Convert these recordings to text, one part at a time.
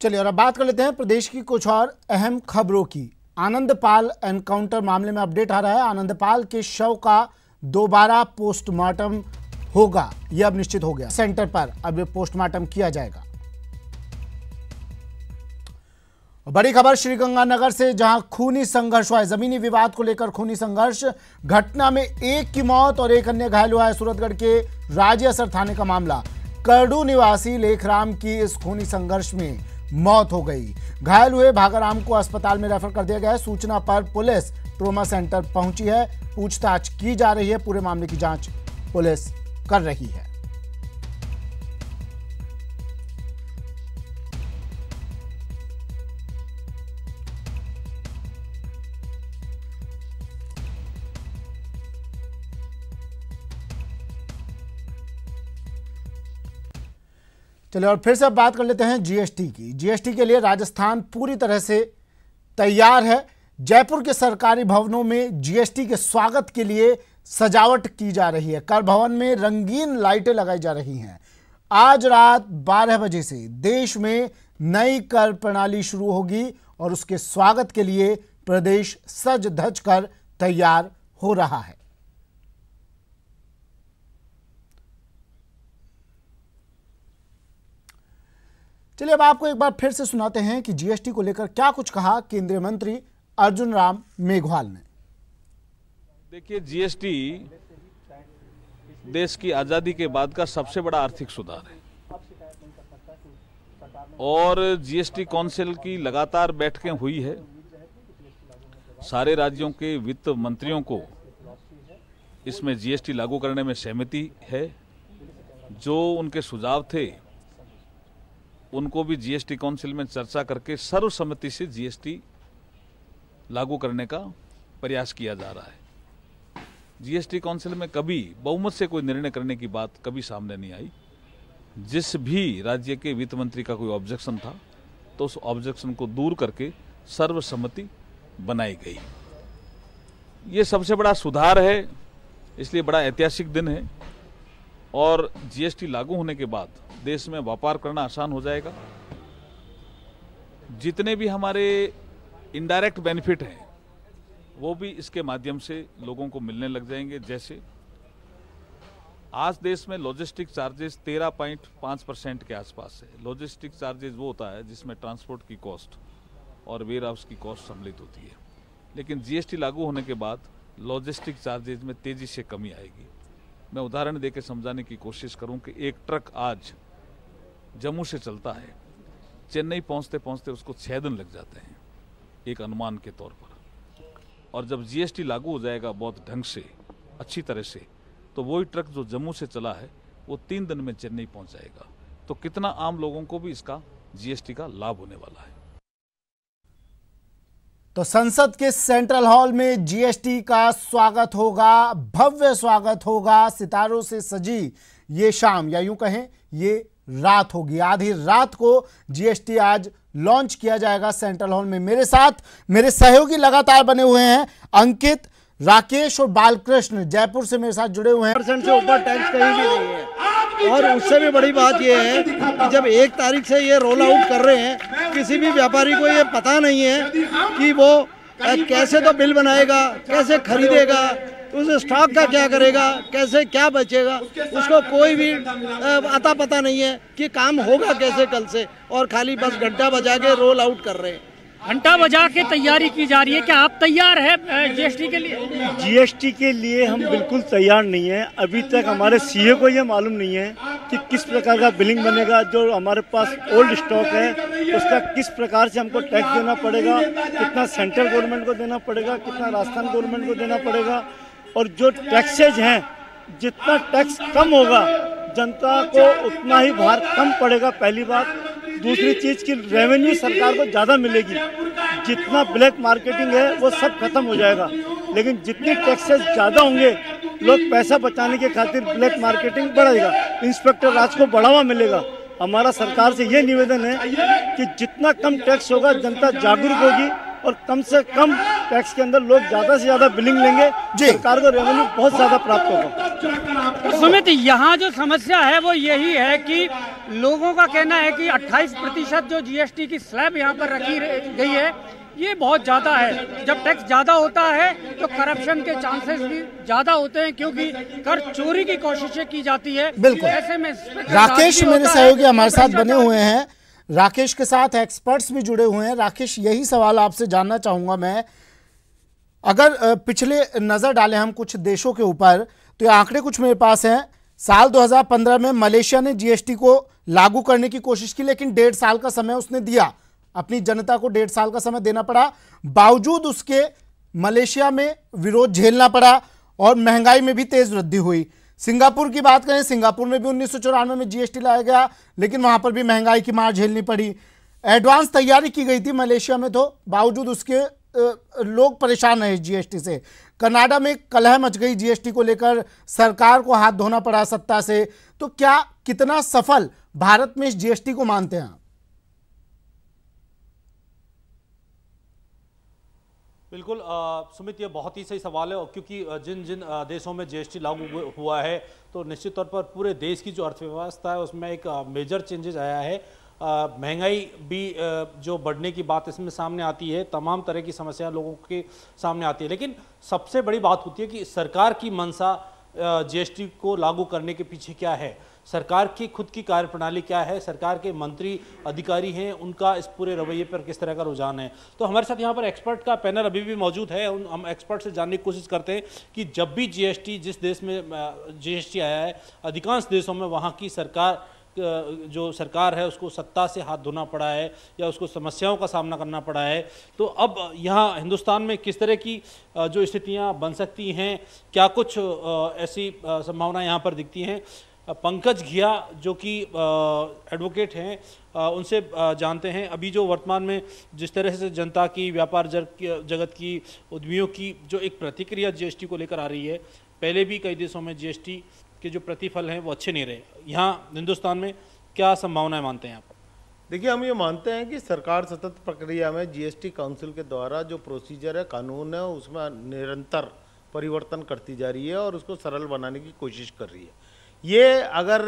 चलिए और अब बात कर लेते हैं प्रदेश की कुछ और अहम खबरों की। आनंदपाल एनकाउंटर मामले में अपडेट आ रहा है। आनंदपाल के शव का दोबारा पोस्टमार्टम होगा, यह अब निश्चित हो गया। सेंटर पर अब पोस्टमार्टम किया जाएगा। बड़ी खबर श्रीगंगानगर से, जहां खूनी संघर्ष हुआ है। जमीनी विवाद को लेकर खूनी संघर्ष, घटना में एक की मौत और एक अन्य घायल हुआ है। सूरतगढ़ के राजियासर थाने का मामला। करडू निवासी लेखराम की इस खूनी संघर्ष में मौत हो गई। घायल हुए भागाराम को अस्पताल में रेफर कर दिया गया है। सूचना पर पुलिस ट्रॉमा सेंटर पहुंची है। पूछताछ की जा रही है। पूरे मामले की जांच पुलिस कर रही है। चलिए और फिर से बात कर लेते हैं जीएसटी की। जीएसटी के लिए राजस्थान पूरी तरह से तैयार है। जयपुर के सरकारी भवनों में जीएसटी के स्वागत के लिए सजावट की जा रही है। कर भवन में रंगीन लाइटें लगाई जा रही हैं। आज रात 12 बजे से देश में नई कर प्रणाली शुरू होगी और उसके स्वागत के लिए प्रदेश सज धज कर तैयार हो रहा है। चलिए अब आपको एक बार फिर से सुनाते हैं कि जीएसटी को लेकर क्या कुछ कहा केंद्रीय मंत्री अर्जुन राम मेघवाल ने। देखिए, जीएसटी देश की आज़ादी के बाद का सबसे बड़ा आर्थिक सुधार है और जीएसटी काउंसिल की लगातार बैठकें हुई है। सारे राज्यों के वित्त मंत्रियों को इसमें जीएसटी लागू करने में सहमति है। जो उनके सुझाव थे उनको भी जीएसटी काउंसिल में चर्चा करके सर्वसम्मति से जीएसटी लागू करने का प्रयास किया जा रहा है। जीएसटी काउंसिल में कभी बहुमत से कोई निर्णय करने की बात कभी सामने नहीं आई। जिस भी राज्य के वित्त मंत्री का कोई ऑब्जेक्शन था तो उस ऑब्जेक्शन को दूर करके सर्वसम्मति बनाई गई। ये सबसे बड़ा सुधार है, इसलिए बड़ा ऐतिहासिक दिन है और जीएसटी लागू होने के बाद देश में व्यापार करना आसान हो जाएगा। जितने भी हमारे इनडायरेक्ट बेनिफिट हैं वो भी इसके माध्यम से लोगों को मिलने लग जाएंगे। जैसे आज देश में लॉजिस्टिक चार्जेस 13.5% के आसपास है। लॉजिस्टिक चार्जेस वो होता है जिसमें ट्रांसपोर्ट की कॉस्ट और वेयर हाउस की कॉस्ट सम्मिलित होती है, लेकिन जीएसटी लागू होने के बाद लॉजिस्टिक चार्जेस में तेजी से कमी आएगी। मैं उदाहरण देकर समझाने की कोशिश करूं कि एक ट्रक आज जम्मू से चलता है, चेन्नई पहुंचते पहुंचते उसको 6 दिन लग जाते हैं एक अनुमान के तौर पर, और जब जीएसटी लागू हो जाएगा बहुत ढंग से अच्छी तरह से तो वही ट्रक जो जम्मू से चला है वो 3 दिन में चेन्नई पहुंच जाएगा। तो कितना आम लोगों को भी इसका जीएसटी का लाभ होने वाला है। तो संसद के सेंट्रल हॉल में जीएसटी का स्वागत होगा, भव्य स्वागत होगा। सितारों से सजी ये शाम, या यूं कहें ये रात होगी। आधी रात को जीएसटी आज लॉन्च किया जाएगा सेंट्रल हॉल में। मेरे साथ मेरे सहयोगी लगातार बने हुए हैं। अंकित, राकेश और बालकृष्ण जयपुर से मेरे साथ जुड़े हुए हैं। % से ऊपर टैक्स कहीं भी नहीं है और उससे भी बड़ी बात यह है कि जब 1 तारीख से ये रोल आउट कर रहे हैं, किसी भी व्यापारी को ये पता नहीं है कि वो कैसे तो बिल बनाएगा, कैसे खरीदेगा, उस स्टॉक का क्या करेगा, कैसे क्या बचेगा, उसको कोई भी अता पता नहीं है कि काम होगा कैसे कल से, और खाली बस घंटा बजा के रोल आउट कर रहे हैं। घंटा बजा के तैयारी की जा रही है। क्या आप तैयार है जीएसटी के लिए? जीएसटी के लिए हम बिल्कुल तैयार नहीं है। अभी तक हमारे सीए को ये मालूम नहीं है कि किस प्रकार का बिलिंग बनेगा। जो हमारे पास ओल्ड स्टॉक है उसका किस प्रकार से हमको टैक्स देना पड़ेगा, कितना सेंट्रल गवर्नमेंट को देना पड़ेगा, कितना राजस्थान गवर्नमेंट को देना पड़ेगा, और जो टैक्सेज हैं जितना टैक्स कम होगा जनता को उतना ही भार कम पड़ेगा, पहली बात। दूसरी चीज़ की रेवेन्यू सरकार को ज़्यादा मिलेगी। जितना ब्लैक मार्केटिंग है वो सब खत्म हो जाएगा, लेकिन जितनी टैक्सेस ज़्यादा होंगे लोग पैसा बचाने के खातिर ब्लैक मार्केटिंग बढ़ेगा, इंस्पेक्टर राज को बढ़ावा मिलेगा। हमारा सरकार से ये निवेदन है कि जितना कम टैक्स होगा जनता जागरूक होगी और कम से कम टैक्स के अंदर लोग ज़्यादा से ज़्यादा बिलिंग लेंगे, सरकार को रेवेन्यू बहुत ज़्यादा प्राप्त होगा। सुमित, यहाँ जो समस्या है वो यही है कि लोगों का कहना है कि 28% जो जीएसटी की स्लैब यहाँ पर रखी गई है ये बहुत ज़्यादा है। जब टैक्स ज़्यादा होता है तो करप्शन के चांसेस भी ज़्यादा होते हैं, क्योंकि कर चोरी की कोशिशें की जाती है। बिल्कुल। ऐसे में राकेश मेरे सहयोगी हमारे साथ बने हुए हैं, राकेश के साथ एक्सपर्ट्स भी जुड़े हुए हैं। राकेश, यही सवाल आपसे जानना चाहूंगा मैं, अगर पिछले नजर डालें हम कुछ देशों के ऊपर, तो ये आंकड़े कुछ मेरे पास हैं। साल 2015 में मलेशिया ने जीएसटी को लागू करने की कोशिश की, लेकिन 1.5 साल का समय उसने दिया, अपनी जनता को 1.5 साल का समय देना पड़ा। बावजूद उसके मलेशिया में विरोध झेलना पड़ा और महंगाई में भी तेज वृद्धि हुई। सिंगापुर की बात करें, सिंगापुर में भी 1994 में जीएसटी लाया गया, लेकिन वहां पर भी महंगाई की मार झेलनी पड़ी। एडवांस तैयारी की गई थी मलेशिया में, तो बावजूद उसके लोग परेशान रहे जीएसटी से। कनाडा में कलह मच गई जीएसटी को लेकर, सरकार को हाथ धोना पड़ा सत्ता से। तो क्या कितना सफल भारत में इस जीएसटी को मानते हैं? बिल्कुल सुमित, ये बहुत ही सही सवाल है, क्योंकि जिन जिन देशों में जीएसटी लागू हुआ है तो निश्चित तौर पर पूरे देश की जो अर्थव्यवस्था है उसमें एक मेजर चेंजेस आया है। महंगाई भी जो बढ़ने की बात इसमें सामने आती है, तमाम तरह की समस्या लोगों के सामने आती है, लेकिन सबसे बड़ी बात होती है कि सरकार की मंशा जीएसटी को लागू करने के पीछे क्या है, सरकार की खुद की कार्यप्रणाली क्या है, सरकार के मंत्री अधिकारी हैं उनका इस पूरे रवैये पर किस तरह का रुझान है। तो हमारे साथ यहाँ पर एक्सपर्ट का पैनल अभी भी मौजूद है। हम एक्सपर्ट से जानने की कोशिश करते हैं कि जब भी जीएसटी, जिस देश में जीएसटी आया है, अधिकांश देशों में वहाँ की सरकार, जो सरकार है उसको सत्ता से हाथ धोना पड़ा है या उसको समस्याओं का सामना करना पड़ा है। तो अब यहाँ हिंदुस्तान में किस तरह की जो स्थितियाँ बन सकती हैं, क्या कुछ ऐसी संभावना यहाँ पर दिखती हैं? पंकज घिया जो कि एडवोकेट हैं, उनसे जानते हैं अभी जो वर्तमान में जिस तरह से जनता की, व्यापार जगत की, उद्यमियों की जो एक प्रतिक्रिया जीएसटी को लेकर आ रही है, पहले भी कई देशों में जीएसटी के जो प्रतिफल हैं वो अच्छे नहीं रहे, यहाँ हिंदुस्तान में क्या संभावनाएं मानते हैं आप? देखिए, हम ये मानते हैं कि सरकार सतत प्रक्रिया में जीएसटी काउंसिल के द्वारा जो प्रोसीजर है, कानून है, उसमें निरंतर परिवर्तन करती जा रही है और उसको सरल बनाने की कोशिश कर रही है। ये अगर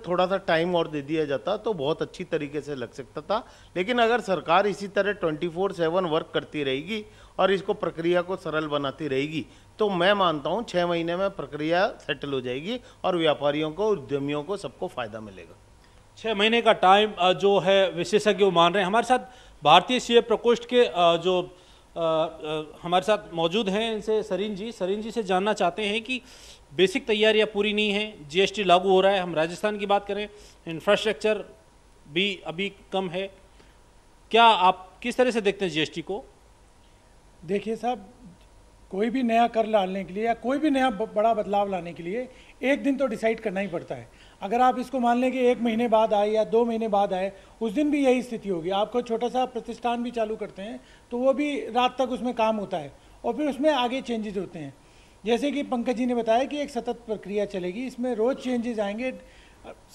थोड़ा सा टाइम और दे दिया जाता तो बहुत अच्छी तरीके से लग सकता था, लेकिन अगर सरकार इसी तरह 24/7 वर्क करती रहेगी और इसको प्रक्रिया को सरल बनाती रहेगी तो मैं मानता हूँ 6 महीने में प्रक्रिया सेटल हो जाएगी और व्यापारियों को, उद्यमियों को, सबको फायदा मिलेगा। 6 महीने का टाइम जो है विशेषज्ञ मान रहे हैं। हमारे साथ भारतीय सीए प्रकोष्ठ के जो हमारे साथ मौजूद हैं, इनसे सरीन जी से जानना चाहते हैं कि बेसिक तैयारियां पूरी नहीं हैं, जीएसटी लागू हो रहा है, हम राजस्थान की बात करें, इंफ्रास्ट्रक्चर भी अभी कम है, क्या आप किस तरह से देखते हैं जीएसटी को? देखिए साहब, कोई भी नया कर लाने के लिए या कोई भी नया बड़ा बदलाव लाने के लिए एक दिन तो डिसाइड करना ही पड़ता है। अगर आप इसको मान लें कि 1 महीने बाद आए या 2 महीने बाद आए, उस दिन भी यही स्थिति होगी। आपको छोटा सा प्रतिष्ठान भी चालू करते हैं तो वो भी रात तक उसमें काम होता है और फिर उसमें आगे चेंजेस होते हैं। जैसे कि पंकज जी ने बताया कि एक सतत प्रक्रिया चलेगी, इसमें रोज़ चेंजेस आएंगे।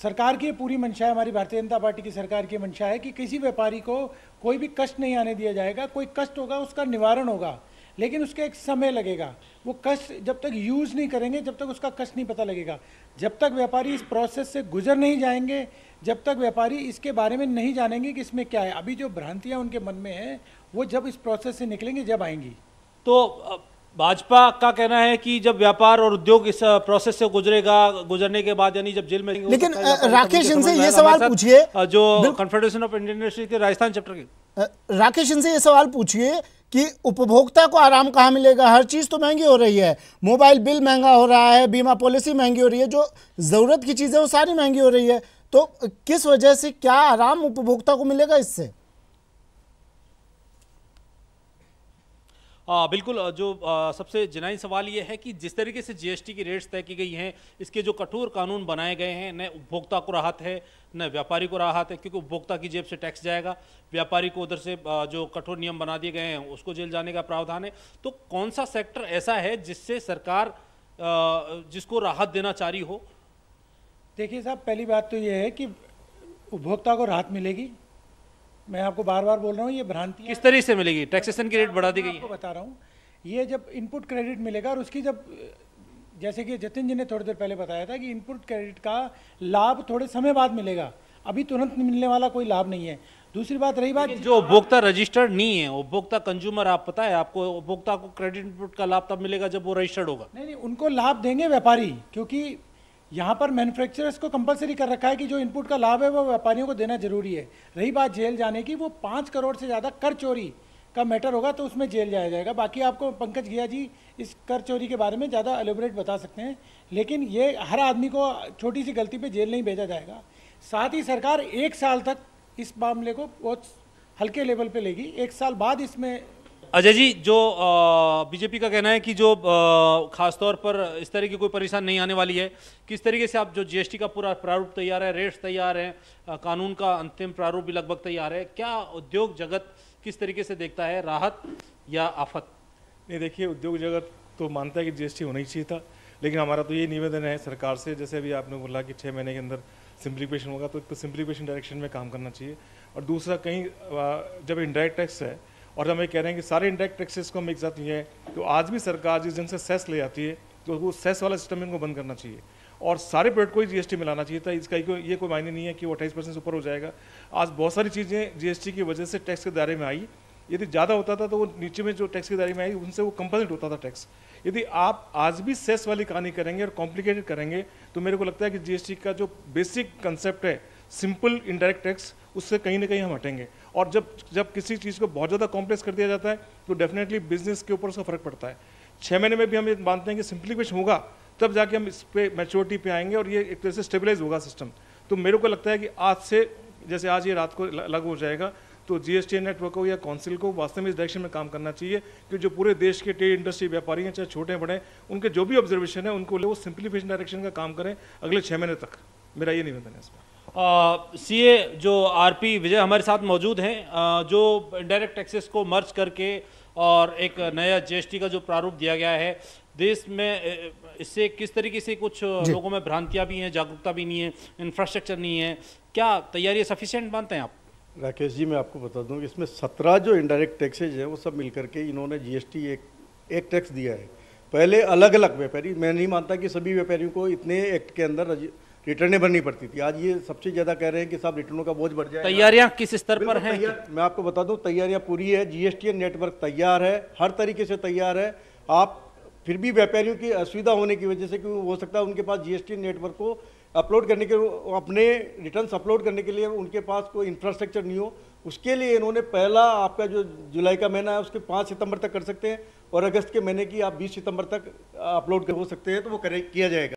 सरकार की पूरी मंशा है, हमारी भारतीय जनता पार्टी की सरकार की मंशा है कि किसी व्यापारी को कोई भी कष्ट नहीं आने दिया जाएगा। कोई कष्ट होगा उसका निवारण होगा, लेकिन उसका एक समय लगेगा। वो कष्ट जब तक यूज़ नहीं करेंगे, जब तक उसका कष्ट नहीं पता लगेगा। जब तक व्यापारी इस प्रोसेस से गुजर नहीं जाएंगे, जब तक व्यापारी इसके बारे में नहीं जानेंगे कि इसमें क्या है, अभी जो भ्रांतियाँ उनके मन में हैं वो जब इस प्रोसेस से निकलेंगे, जब आएंगी। तो भाजपा का कहना है कि जब व्यापार और उद्योग इस प्रोसेस से गुजरने के बाद, यानी जब जेल में, लेकिन राकेश इनसे ये सवाल पूछिए, जो कॉन्फेडरेशन ऑफ इंडियन इंडस्ट्री के राजस्थान चैप्टर के, राकेश इनसे ये सवाल पूछिए कि उपभोक्ता को आराम कहाँ मिलेगा? हर चीज तो महंगी हो रही है, मोबाइल बिल महंगा हो रहा है, बीमा पॉलिसी महंगी हो रही है, जो जरूरत की चीजें वो सारी महंगी हो रही है। तो किस वजह से, क्या आराम उपभोक्ता को मिलेगा इससे? बिल्कुल, जो सबसे जिनाई सवाल ये है कि जिस तरीके से जीएसटी की रेट्स तय की गई हैं, इसके जो कठोर कानून बनाए गए हैं, न उपभोक्ता को राहत है न व्यापारी को राहत है, क्योंकि उपभोक्ता की जेब से टैक्स जाएगा, व्यापारी को उधर से जो कठोर नियम बना दिए गए हैं उसको जेल जाने का प्रावधान है। तो कौन सा सेक्टर ऐसा है जिससे सरकार जिसको राहत देना चाह रही हो? देखिए साहब, पहली बात तो ये है कि उपभोक्ता को राहत मिलेगी। मैं आपको बार बार बोल रहा हूँ, ये भ्रांति किस तरह से मिलेगी? टैक्सेशन की रेट बढ़ा दी गई है। आपको बता रहा हूँ, ये जब इनपुट क्रेडिट मिलेगा और उसकी जब, जैसे कि जतिन जी ने थोड़ी देर पहले बताया था कि इनपुट क्रेडिट का लाभ थोड़े समय बाद मिलेगा। अभी तुरंत मिलने वाला कोई लाभ नहीं है। दूसरी बात रही बात, जो उपभोक्ता रजिस्टर्ड नहीं है, उपभोक्ता कंज्यूमर, आप पता है आपको, उपभोक्ता को क्रेडिट इनपुट का लाभ तब मिलेगा जब वो रजिस्टर्ड होगा। नहीं, उनको लाभ देंगे व्यापारी, क्योंकि यहाँ पर मैन्युफैक्चरर्स को कंपलसरी कर रखा है कि जो इनपुट का लाभ है वो व्यापारियों को देना जरूरी है। रही बात जेल जाने की, वो 5 करोड़ से ज़्यादा कर चोरी का मैटर होगा तो उसमें जेल जाया जाएगा। बाकी आपको पंकज घिया जी इस कर चोरी के बारे में ज़्यादा एलोबरेट बता सकते हैं, लेकिन ये हर आदमी को छोटी सी गलती पे जेल नहीं भेजा जाएगा। साथ ही सरकार 1 साल तक इस मामले को बहुत हल्के लेवल पे लेगी। 1 साल बाद इसमें अजय जी, जो बीजेपी का कहना है कि जो खासतौर पर इस तरह की कोई परेशानी नहीं आने वाली है, किस तरीके से आप जो जीएसटी का पूरा प्रारूप तैयार है, रेट्स तैयार हैं, कानून का अंतिम प्रारूप भी लगभग तैयार है, क्या उद्योग जगत किस तरीके से देखता है, राहत या आफत? नहीं, देखिए, उद्योग जगत तो मानता है कि जीएसटी होना ही चाहिए था, लेकिन हमारा तो ये निवेदन है सरकार से, जैसे अभी आपने बोला कि 6 महीने के अंदर सिंप्लीफिकेशन होगा, तो एक तो सिंप्लीफिकेशन डायरेक्शन में काम करना चाहिए, और दूसरा कहीं जब इंडायरेक्ट टैक्स है और हम ये कह रहे हैं कि सारे इंडायरेक्ट टैक्सेस को हम एक साथ लिए हैं, तो आज भी सरकार जिस ढंग से सेस ले आती है तो वो सेस वाला सिस्टम इनको बंद करना चाहिए और सारे प्रोडक्ट को ही जीएसटी में लाना चाहिए था। इसका ये कोई मायने नहीं है कि वो 28% से ऊपर हो जाएगा। आज बहुत सारी चीज़ें जीएसटी की वजह से टैक्स के दायरे में आई, यदि ज़्यादा होता था तो वो नीचे में जो टैक्स के दायरे में आई उनसे वो कंपलसेट होता था टैक्स। यदि आप आज भी सेस वाली कहानी करेंगे और कॉम्प्लिकेटेड करेंगे तो मेरे को लगता है कि जीएसटी का जो बेसिक कंसेप्ट है सिंपल इंडायरेक्ट टैक्स, उससे कहीं ना कहीं हम हटेंगे। और जब किसी चीज़ को बहुत ज़्यादा कॉम्प्लेक्स कर दिया जाता है तो डेफिनेटली बिजनेस के ऊपर उसका फर्क पड़ता है। 6 महीने में भी हम ये मानते हैं कि सिंप्लीफिकेशन होगा तब जाके हम इस पे मैच्योरिटी पे आएंगे और ये एक तरह से स्टेबलाइज होगा सिस्टम। तो मेरे को लगता है कि आज से, जैसे आज ये रात को लागू हो जाएगा, तो जीएसटी नेटवर्क को या काउंसिल को वास्तव में इस डायरेक्शन में काम करना चाहिए कि जो पूरे देश के ट्रेड इंडस्ट्री व्यापारी हैं, चाहे छोटे बड़े, उनके जो भी ऑब्जर्वेशन है उनको वो सिंप्लीफिकेशन डायरेक्शन का काम करें अगले 6 महीने तक। मेरा ये निवेदन है इसमें। सीए जो आरपी विजय हमारे साथ मौजूद हैं, जो इंडायरेक्ट टैक्सेस को मर्ज करके और एक नया जीएसटी का जो प्रारूप दिया गया है देश में, इससे किस तरीके से कुछ लोगों में भ्रांतियां भी हैं, जागरूकता भी नहीं है, इंफ्रास्ट्रक्चर नहीं है, क्या तैयारी सफिशिएंट मानते हैं आप? राकेश जी, मैं आपको बता दूं कि इसमें 17 जो इंडायरेक्ट टैक्सेज हैं वो सब मिलकर के इन्होंने जीएसटी एक टैक्स दिया है। पहले अलग अलग व्यापारी, मैं नहीं मानता कि सभी व्यापारियों को इतने एक्ट के अंदर रिटर्नें भरनी पड़ती थी। आज ये सबसे ज़्यादा कह रहे हैं कि साहब रिटर्नों का बोझ बढ़ जाएगा। तैयारियां किस स्तर पर हैं? मैं आपको बता दूं, तैयारियां पूरी है, जीएसटी नेटवर्क तैयार है, हर तरीके से तैयार है। आप फिर भी व्यापारियों की असुविधा होने की वजह से, क्योंकि हो सकता है उनके पास जीएसटी नेटवर्क को अपलोड करने के, अपने रिटर्न्स अपलोड करने के लिए उनके पास कोई इंफ्रास्ट्रक्चर नहीं हो, उसके लिए इन्होंने पहला आपका जो जुलाई का महीना है उसके 5 सितंबर तक कर सकते हैं और अगस्त के महीने की आप 20 सितंबर तक अपलोड हो सकते हैं, तो वो किया जाएगा।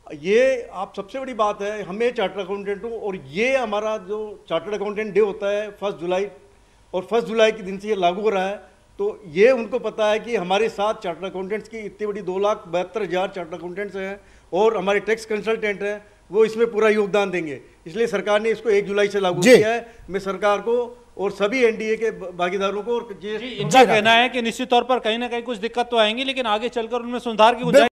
ये आप सबसे बड़ी बात है, हमें चार्टर्ड अकाउंटेंट हूँ और ये हमारा जो चार्टर्ड अकाउंटेंट डे होता है 1 जुलाई, और 1 जुलाई के दिन से ये लागू हो रहा है, तो ये उनको पता है कि हमारे साथ चार्टर्ड अकाउंटेंट्स की इतनी बड़ी 2,72,000 चार्टर्ड अकाउंटेंट्स हैं और हमारे टैक्स कंसल्टेंट हैं, वो इसमें पूरा योगदान देंगे। इसलिए सरकार ने इसको 1 जुलाई से लागू किया है। मैं सरकार को और सभी एनडीए के भागीदारों को और इनका कहना है कि निश्चित तौर पर कहीं ना कहीं कुछ दिक्कत तो आएंगी, लेकिन आगे चलकर उनमें सुधार की गुंजाइश